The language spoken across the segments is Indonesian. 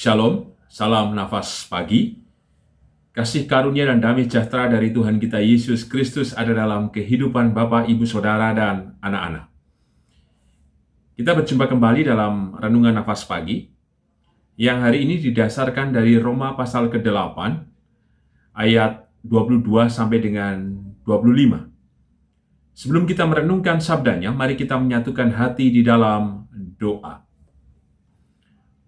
Shalom, salam nafas pagi. Kasih karunia dan damai sejahtera dari Tuhan kita Yesus Kristus ada dalam kehidupan Bapak, Ibu, Saudara, dan anak-anak. Kita berjumpa kembali dalam Renungan Nafas Pagi, yang hari ini didasarkan dari Roma pasal ke-8, ayat 22 sampai dengan 25. Sebelum kita merenungkan sabdanya, mari kita menyatukan hati di dalam doa.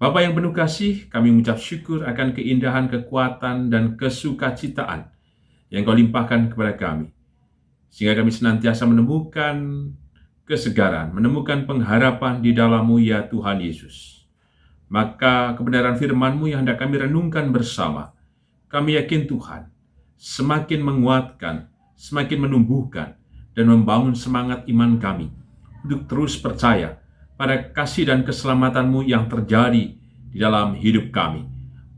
Bapa yang penuh kasih, kami mengucap syukur akan keindahan, kekuatan, dan kesukacitaan yang Kau limpahkan kepada kami. Sehingga kami senantiasa menemukan kesegaran, menemukan pengharapan di dalam-Mu ya Tuhan Yesus. Maka kebenaran firman-Mu yang hendak kami renungkan bersama, kami yakin Tuhan, semakin menguatkan, semakin menumbuhkan, dan membangun semangat iman kami untuk terus percaya pada kasih dan keselamatan-Mu yang terjadi di dalam hidup kami.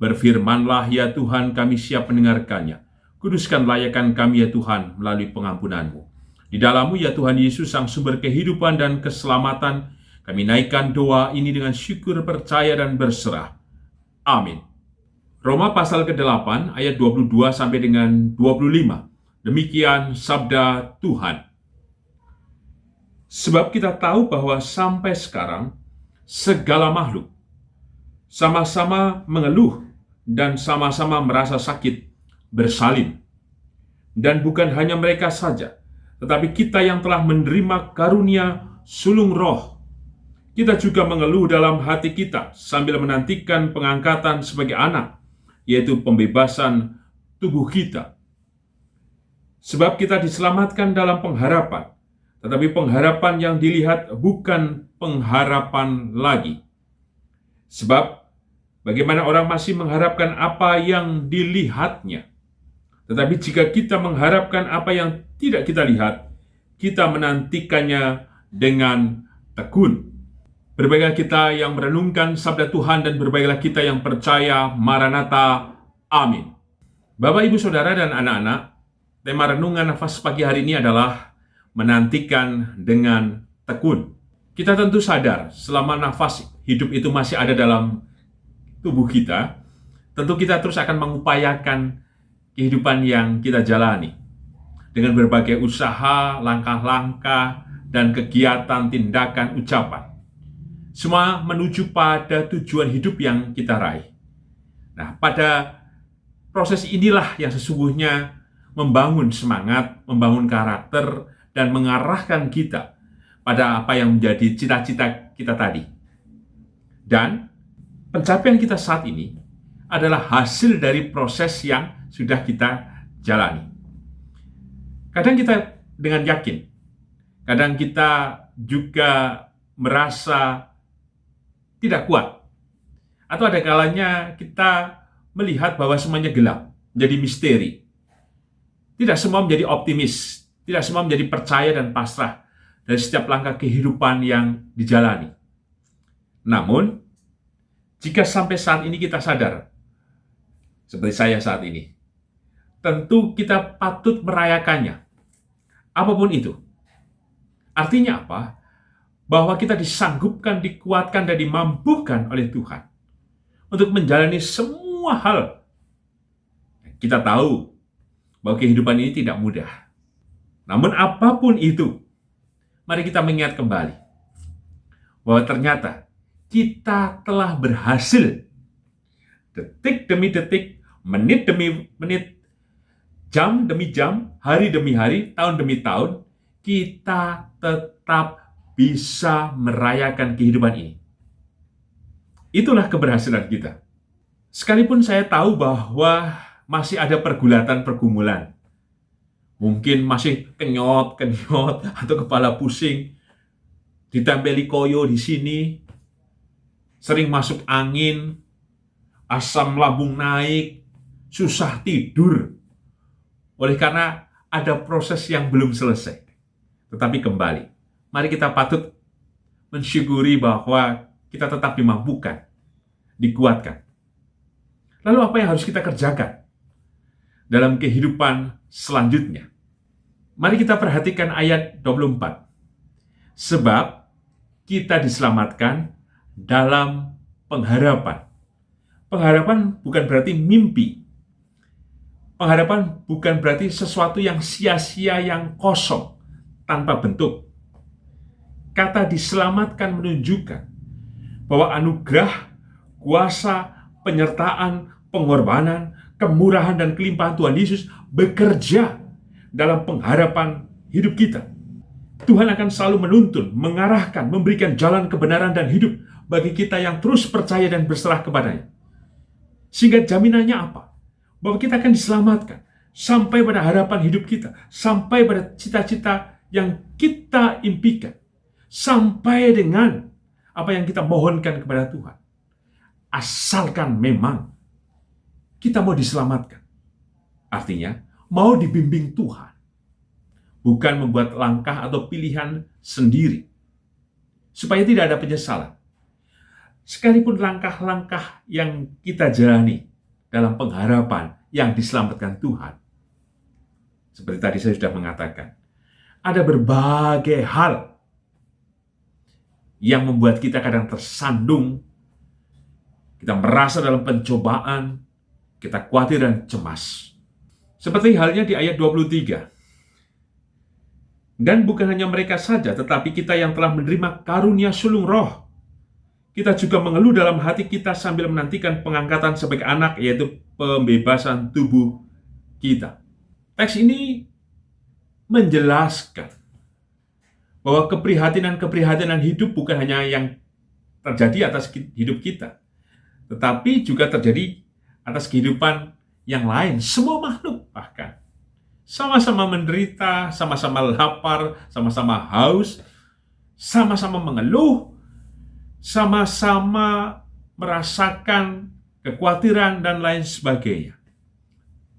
Berfirmanlah ya Tuhan, kami siap mendengarkannya. Kuduskan layakan kami ya Tuhan melalui pengampunan-Mu. Di dalam-Mu ya Tuhan Yesus, sang sumber kehidupan dan keselamatan, kami naikkan doa ini dengan syukur, percaya, dan berserah. Amin. Roma pasal ke-8 ayat 22 sampai dengan 25. Demikian sabda Tuhan. Sebab kita tahu bahwa sampai sekarang segala makhluk sama-sama mengeluh dan sama-sama merasa sakit bersalin. Dan bukan hanya mereka saja, tetapi kita yang telah menerima karunia sulung roh, kita juga mengeluh dalam hati kita sambil menantikan pengangkatan sebagai anak, yaitu pembebasan tubuh kita. Sebab kita diselamatkan dalam pengharapan, tetapi pengharapan yang dilihat bukan pengharapan lagi. Sebab bagaimana orang masih mengharapkan apa yang dilihatnya. Tetapi jika kita mengharapkan apa yang tidak kita lihat, kita menantikannya dengan tekun. Berbaiklah kita yang merenungkan sabda Tuhan dan berbaiklah kita yang percaya. Maranatha. Amin. Bapak, Ibu, Saudara, dan anak-anak, tema renungan nafas pagi hari ini adalah menantikan dengan tekun. Kita tentu sadar selama nafas hidup itu masih ada dalam tubuh kita, tentu kita terus akan mengupayakan kehidupan yang kita jalani dengan berbagai usaha, langkah-langkah, dan kegiatan, tindakan, ucapan. Semua menuju pada tujuan hidup yang kita raih. Nah, pada proses inilah yang sesungguhnya membangun semangat, membangun karakter, dan mengarahkan kita pada apa yang menjadi cita-cita kita tadi. Dan pencapaian kita saat ini adalah hasil dari proses yang sudah kita jalani. Kadang kita dengan yakin, kadang kita juga merasa tidak kuat. Atau ada kalanya kita melihat bahwa semuanya gelap, menjadi misteri. Tidak semua menjadi optimis, tidak semua menjadi percaya dan pasrah dari setiap langkah kehidupan yang dijalani. Namun, jika sampai saat ini kita sadar, seperti saya saat ini, tentu kita patut merayakannya. Apapun itu. Artinya apa? Bahwa kita disanggupkan, dikuatkan, dan dimampukan oleh Tuhan untuk menjalani semua hal. Kita tahu bahwa kehidupan ini tidak mudah. Namun apapun itu, mari kita mengingat kembali bahwa ternyata kita telah berhasil detik demi detik, menit demi menit, jam demi jam, hari demi hari, tahun demi tahun, kita tetap bisa merayakan kehidupan ini. Itulah keberhasilan kita. Sekalipun saya tahu bahwa masih ada pergulatan-pergumulan, mungkin masih kenyot, atau kepala pusing, ditempeli koyo di sini, sering masuk angin, asam lambung naik, susah tidur, oleh karena ada proses yang belum selesai. Tetapi kembali, mari kita patut mensyukuri bahwa kita tetap dimampukan, dikuatkan. Lalu apa yang harus kita kerjakan dalam kehidupan selanjutnya? Mari kita perhatikan ayat 24. Sebab kita diselamatkan dalam pengharapan. Pengharapan bukan berarti mimpi. Pengharapan bukan berarti sesuatu yang sia-sia, yang kosong, tanpa bentuk. Kata diselamatkan menunjukkan bahwa anugerah, kuasa, penyertaan, pengorbanan, kemurahan, dan kelimpahan Tuhan Yesus bekerja dalam pengharapan hidup kita. Tuhan akan selalu menuntun, mengarahkan, memberikan jalan kebenaran dan hidup bagi kita yang terus percaya dan berserah kepadanya. Sehingga jaminannya apa? Bahwa kita akan diselamatkan sampai pada harapan hidup kita, sampai pada cita-cita yang kita impikan, sampai dengan apa yang kita mohonkan kepada Tuhan. Asalkan memang kita mau diselamatkan. Artinya, mau dibimbing Tuhan. Bukan membuat langkah atau pilihan sendiri. Supaya tidak ada penyesalan. Sekalipun langkah-langkah yang kita jalani dalam pengharapan yang diselamatkan Tuhan. Seperti tadi saya sudah mengatakan, ada berbagai hal yang membuat kita kadang tersandung, kita merasa dalam pencobaan, kita khawatir dan cemas. Seperti halnya di ayat 23. Dan bukan hanya mereka saja, tetapi kita yang telah menerima karunia sulung roh, kita juga mengeluh dalam hati kita sambil menantikan pengangkatan sebagai anak, yaitu pembebasan tubuh kita. Teks ini menjelaskan bahwa keprihatinan-keprihatinan hidup bukan hanya yang terjadi atas hidup kita, tetapi juga terjadi atas kehidupan yang lain, semua makhluk bahkan. Sama-sama menderita, sama-sama lapar, sama-sama haus, sama-sama mengeluh, sama-sama merasakan kekhawatiran dan lain sebagainya.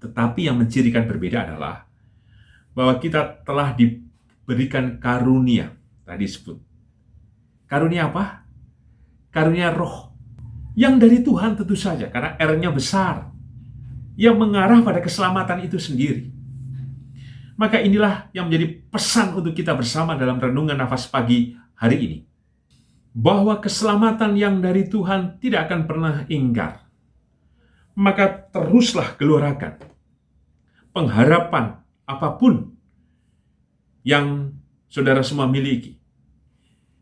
Tetapi yang mencirikan berbeda adalah bahwa kita telah diberikan karunia, tadi disebut. Karunia apa? Karunia roh. Yang dari Tuhan tentu saja, karena R-nya besar, yang mengarah pada keselamatan itu sendiri. Maka inilah yang menjadi pesan untuk kita bersama dalam renungan nafas pagi hari ini. Bahwa keselamatan yang dari Tuhan tidak akan pernah ingkar. Maka teruslah gelorakan pengharapan apapun yang saudara semua miliki.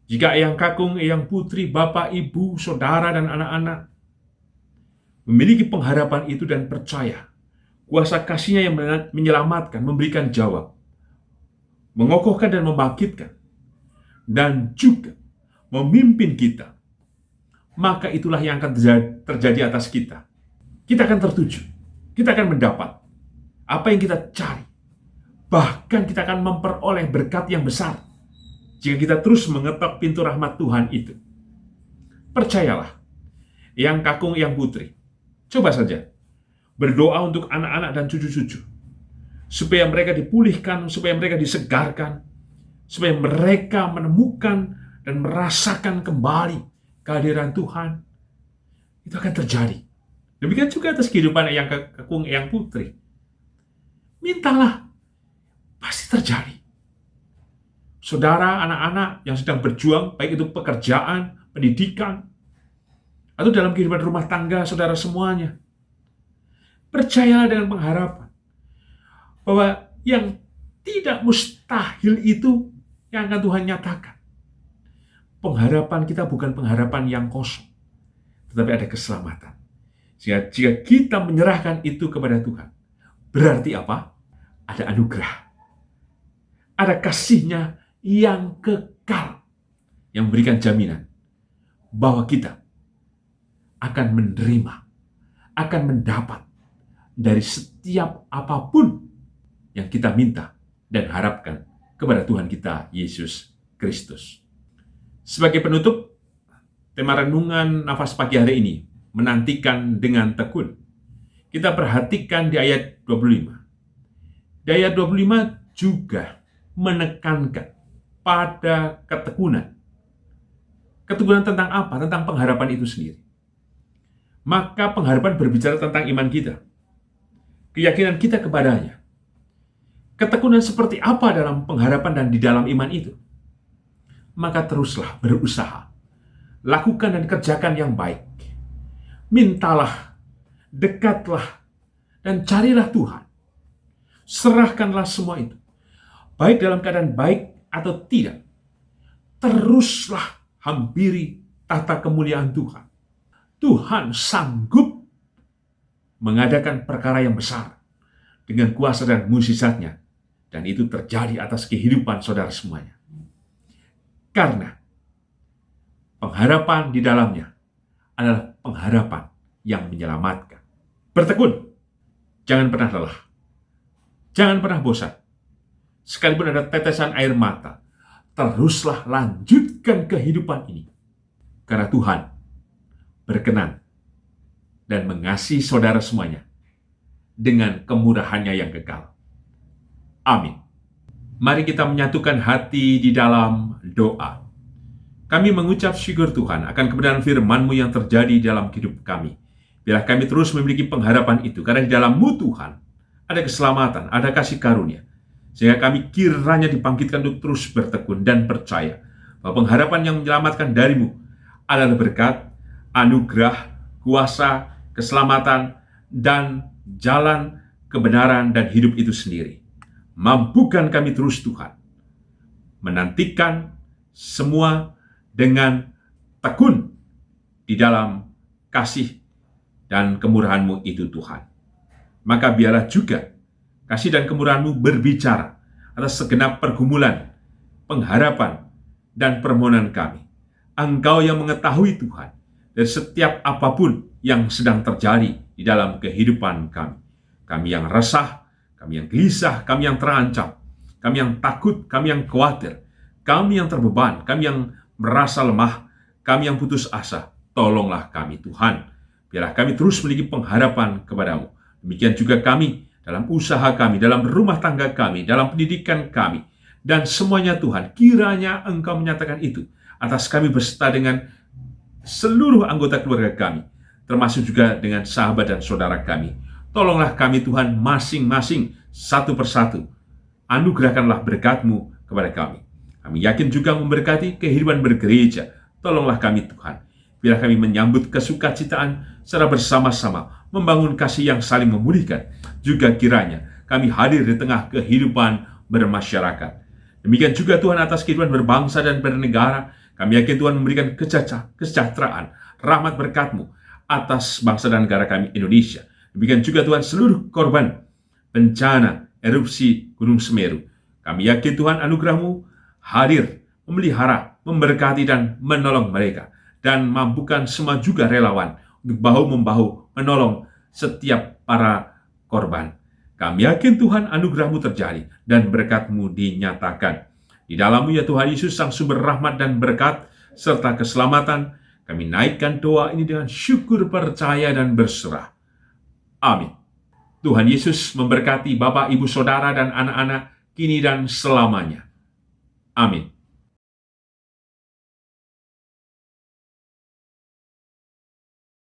Jika eyang kakung, eyang putri, bapak, ibu, saudara, dan anak-anak memiliki pengharapan itu dan percaya kuasa kasih-Nya yang menyelamatkan, memberikan jawab, mengokohkan dan membangkitkan, dan juga memimpin kita, maka itulah yang akan terjadi atas kita. Kita akan tertuju, kita akan mendapat apa yang kita cari, bahkan kita akan memperoleh berkat yang besar jika kita terus mengetok pintu rahmat Tuhan itu. Percayalah, eyang kakung, eyang putri, coba saja berdoa untuk anak-anak dan cucu-cucu, supaya mereka dipulihkan, supaya mereka disegarkan, supaya mereka menemukan dan merasakan kembali kehadiran Tuhan. Itu akan terjadi. Demikian juga atas kehidupan eyang kakung, eyang putri. Mintalah, pasti terjadi. Saudara, anak-anak yang sedang berjuang, baik itu pekerjaan, pendidikan, atau dalam kehidupan rumah tangga saudara semuanya, percayalah dengan pengharapan bahwa yang tidak mustahil itu yang akan Tuhan nyatakan. Pengharapan kita bukan pengharapan yang kosong, tetapi ada keselamatan. Jika kita menyerahkan itu kepada Tuhan, berarti apa? Ada anugerah. Ada kasih-Nya yang kekal, yang memberikan jaminan bahwa kita akan menerima, akan mendapat dari setiap apapun yang kita minta dan harapkan kepada Tuhan kita, Yesus Kristus. Sebagai penutup, tema renungan nafas pagi hari ini, menantikan dengan tekun. Kita perhatikan di ayat 25. Di ayat 25 juga menekankan pada ketekunan. Ketekunan tentang apa? Tentang pengharapan itu sendiri. Maka pengharapan berbicara tentang iman kita, keyakinan kita kepadanya. Ketekunan seperti apa dalam pengharapan dan di dalam iman itu? Maka teruslah berusaha, lakukan dan kerjakan yang baik, mintalah, dekatlah, dan carilah Tuhan. Serahkanlah semua itu, baik dalam keadaan baik atau tidak. Teruslah hampiri tata kemuliaan Tuhan. Tuhan sanggup mengadakan perkara yang besar dengan kuasa dan mukjizatnya, dan itu terjadi atas kehidupan saudara semuanya. Karena pengharapan di dalamnya adalah pengharapan yang menyelamatkan. Bertekun, jangan pernah lelah, jangan pernah bosan. Sekalipun ada tetesan air mata, teruslah lanjutkan kehidupan ini. Karena Tuhan berkenan dan mengasihi saudara semuanya dengan kemurahannya yang kekal. Amin. Mari kita menyatukan hati di dalam doa. Kami mengucap syukur Tuhan akan kebenaran firman-Mu yang terjadi dalam hidup kami. Biarlah kami terus memiliki pengharapan itu, karena di dalam-Mu Tuhan ada keselamatan, ada kasih karunia. Sehingga kami kiranya dibangkitkan untuk terus bertekun dan percaya bahwa pengharapan yang menyelamatkan dari-Mu adalah berkat, anugerah, kuasa, keselamatan, dan jalan kebenaran dan hidup itu sendiri. Mampukan kami terus Tuhan menantikan semua dengan tekun di dalam kasih dan kemurahan-Mu itu Tuhan. Maka biarlah juga kasih dan kemurahan-Mu berbicara atas segenap pergumulan, pengharapan, dan permohonan kami. Engkau yang mengetahui Tuhan dari setiap apapun yang sedang terjadi di dalam kehidupan kami. Kami yang resah, kami yang gelisah, kami yang terancam, kami yang takut, kami yang khawatir, kami yang terbeban, kami yang merasa lemah, kami yang putus asa. Tolonglah kami Tuhan. Biarlah kami terus memiliki pengharapan kepada-Mu. Demikian juga kami dalam usaha kami, dalam rumah tangga kami, dalam pendidikan kami, dan semuanya Tuhan. Kiranya Engkau menyatakan itu atas kami beserta dengan seluruh anggota keluarga kami, termasuk juga dengan sahabat dan saudara kami. Tolonglah kami Tuhan masing-masing satu persatu. Anugerahkanlah berkat-Mu kepada kami. Kami yakin juga memberkati kehidupan bergereja. Tolonglah kami Tuhan. Biarlah kami menyambut kesukacitaan secara bersama-sama, membangun kasih yang saling memulihkan. Juga kiranya kami hadir di tengah kehidupan bermasyarakat. Demikian juga Tuhan atas kehidupan berbangsa dan bernegara. Kami yakin Tuhan memberikan kesejahteraan, rahmat berkat-Mu atas bangsa dan negara kami Indonesia. Demikian juga Tuhan seluruh korban bencana erupsi Gunung Semeru. Kami yakin Tuhan anugerah-Mu hadir, memelihara, memberkati dan menolong mereka. Dan mampukan semua juga relawan untuk bahu-membahu menolong setiap para korban. Kami yakin Tuhan anugerah-Mu terjadi dan berkat-Mu dinyatakan. Di dalam-Mu ya Tuhan Yesus sang sumber rahmat dan berkat serta keselamatan, kami naikkan doa ini dengan syukur, percaya, dan berserah. Amin. Tuhan Yesus memberkati Bapak, Ibu, Saudara, dan anak-anak kini dan selamanya. Amin.